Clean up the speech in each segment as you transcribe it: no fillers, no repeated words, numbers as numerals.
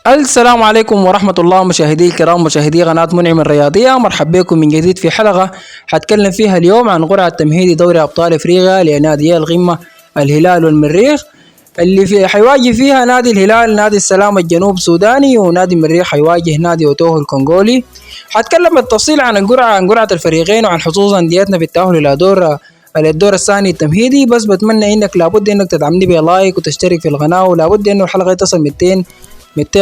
السلام عليكم ورحمة الله مشاهدي الكرام، مشاهدي قناة منعم الرياضية. مرحبا بكم من جديد في حلقة حتكلم فيها اليوم عن قرعة تمهيدي دوري أبطال إفريقيا لنادي القمة الهلال والمريخ، اللي حيواجه فيها نادي الهلال نادي السلام الجنوب سوداني، ونادي المريخ حيواجه نادي أوتوه الكونغولي. حتكلم بالتفصيل عن القرعة، عن قرعة الفريقين، وعن حظوظ أنديتنا في التأهل إلى الدور الثاني التمهيدي. بس بتمنى انك لابد انك تدعمني بلايك وتشترك في القناة، ولابد انه الحلقة تصل 200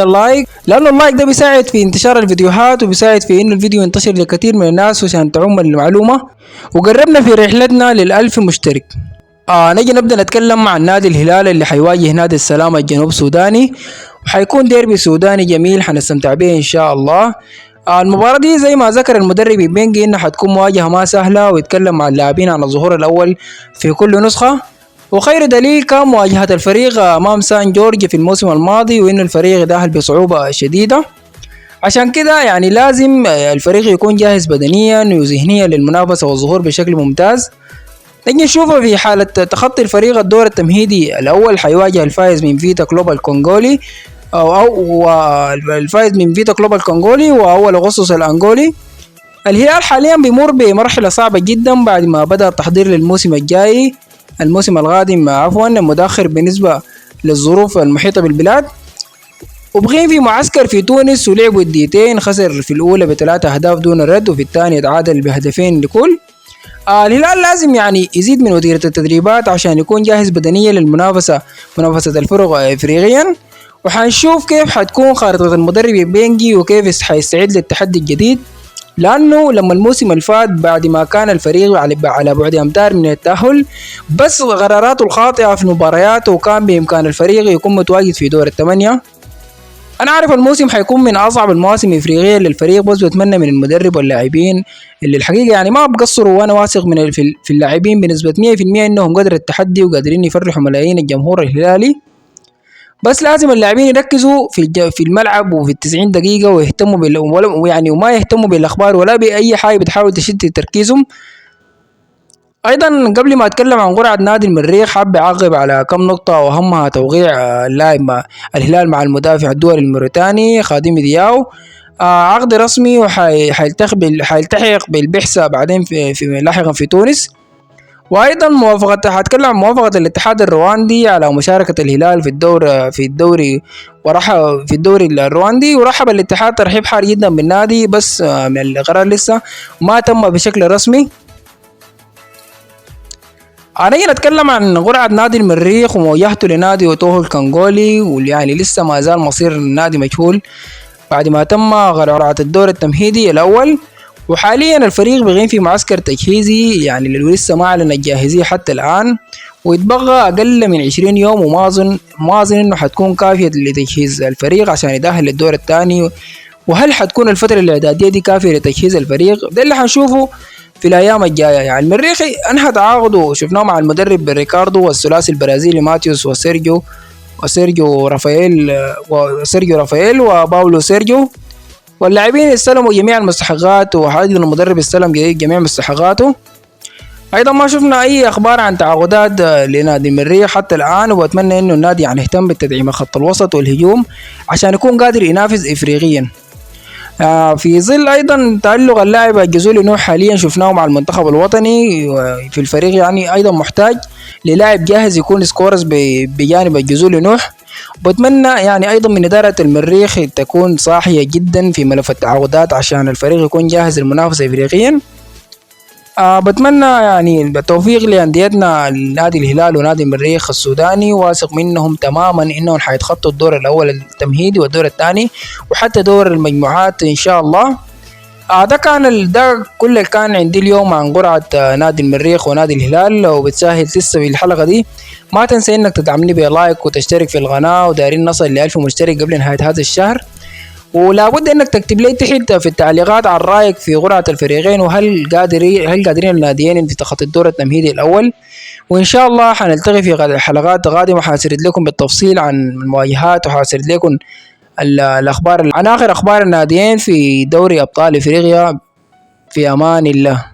لايك، لانه اللايك ده بيساعد في انتشار الفيديوهات وبيساعد في انه الفيديو ينتشر لكثير من الناس عشان تعم المعلومة. وقربنا في رحلتنا لل1000 مشترك. نجي نبدأ نتكلم عن نادي الهلال اللي حيواجه نادي السلام الجنوب سوداني، وحيكون ديربي سوداني جميل حنستمتع به ان شاء الله. المباراة دي زي ما ذكر المدرب بينجي انها حتكون مواجهة ما سهلة، ويتكلم مع اللاعبين عن الظهور الاول في كل نسخة، وخير دليل كان مواجهة الفريق امام سان جورج في الموسم الماضي، وانه الفريق داخل بصعوبة شديدة. عشان كده يعني لازم الفريق يكون جاهز بدنيا وذهنيا للمنافسة والظهور بشكل ممتاز. نجي نشوفه في حالة تخطي الفريق الدور التمهيدي الأول، حيواجه الفائز من فيتا كلوب الكونغولي الفائز من فيتا كلوب الكونغولي وأول أغسطس الأنغولي. الهلال حاليا بيمر بمرحلة صعبة جدا بعد ما بدأ التحضير للموسم الجاي، الموسم القادم عفوا، متأخر بالنسبة للظروف المحيطة بالبلاد. وبقي في معسكر في تونس ولعب وديتين، خسر في الأولى ب3 أهداف دون الرد، وفي الثانية تعادل بهدفين لكل. الهلال لازم يعني يزيد من وتيرة التدريبات عشان يكون جاهز بدنيا للمنافسة، منافسة الفرق افريقيا. وحنشوف كيف حتكون خارطة المدرب بينجي وكيف حيستعد للتحدي الجديد، لأنه لما الموسم الفات بعد ما كان الفريق على بعد أمتار من التأهل، بس قراراته الخاطئة في المباريات، وكان بإمكان الفريق يكون متواجد في دور الثمانية. انا عارف الموسم حيكون من اصعب المواسم افريقيا للفريق، بس بتمنى من المدرب واللاعبين اللي الحقيقه يعني ما بقصروا، وانا واثق من في اللاعبين بنسبه 100% انهم قدر التحدي وقادرين يفرحوا ملايين الجمهور الهلالي. بس لازم اللاعبين يركزوا في الملعب وفي ال90 دقيقه، ويهتموا يعني وما يهتموا بالاخبار ولا باي حاجه بتحاول تشتت تركيزهم. ايضا قبل ما اتكلم عن قرعه نادي المريخ، حاب اعقب على كم نقطه، واهمها توقيع اللاعب مع الهلال مع المدافع الدولي الموريتاني خادم دياو، عقد رسمي، وحيلتحق بالبعثه بعدين لاحقا في تونس. وايضا هتكلم عن موافقه الاتحاد الرواندي على مشاركه الهلال في الدوري الرواندي، ورحب الاتحاد ترحيب حار جدا بالنادي، بس القرار لسه ما تم بشكل رسمي. هنيجي نتكلم عن قرعة نادي المريخ ومواجهته لنادي أوتوه الكونغولي، واللي يعني لسه ما زال مصير النادي مجهول بعد ما تم قرعة الدور التمهيدي الأول. وحاليا الفريق بيغين في معسكر تجهيزي، يعني اللي لسه ما أعلن الجاهزية حتى الآن، ويتبقى أقل من 20 يوم، وما أظن إنه حتكون كافية لتجهيز الفريق عشان يتأهل للدور الثاني. وهل حتكون الفترة الإعدادية دي كافية لتجهيز الفريق؟ ده اللي حنشوفه في الايام الجايه. يعني المريخي انهى تعاقده شفناه مع المدرب ريكاردو والثلاثي البرازيلي ماتيوس وسيرجيو رافائيل وباولو سيرجيو، واللاعبين استلموا جميع المستحقات، وايضا المدرب استلم جميع مستحقاته. ايضا ما شفنا اي اخبار عن تعاقدات لنادي المريخ حتى الان، واتمنى انه النادي يعني يهتم بالتدعيم خط الوسط والهجوم عشان يكون قادر ينافس افريقيا. في ظل ايضا تألق اللاعب الجزولي نوح حاليا شفناه مع المنتخب الوطني في الفريق، يعني ايضا محتاج للاعب جاهز يكون سكورز بجانب الجزولي نوح. بتمنى يعني ايضا من ادارة المريخ تكون صاحية جدا في ملف التعاقدات عشان الفريق يكون جاهز للمنافسة افريقيا. بتمنى يعني التوفيق لأنديتنا نادي الهلال ونادي المريخ السوداني، واثق منهم تماما انهم حيتخطوا الدور الاول التمهيدي والدور الثاني وحتى دور المجموعات ان شاء الله. ده كل اللي كان عندي اليوم عن قرعة نادي المريخ ونادي الهلال. لو بتساهل لسه في الحلقة دي ما تنسى انك تدعمني بلايك وتشترك في القناة، ودايرين نصل ل1000 مشترك قبل نهاية هذا الشهر. ولابد انك تكتب لي تحت في التعليقات عن رايك في قرعة الفريقين، وهل قادرين الناديين في تخطي الدور التمهيدي الاول. وان شاء الله حنلتقي في حلقات قادمة، حاسرد لكم بالتفصيل عن المواجهات، وحاسرد لكم الاخبار عن اخر اخبار الناديين في دوري ابطال افريقيا. في امان الله.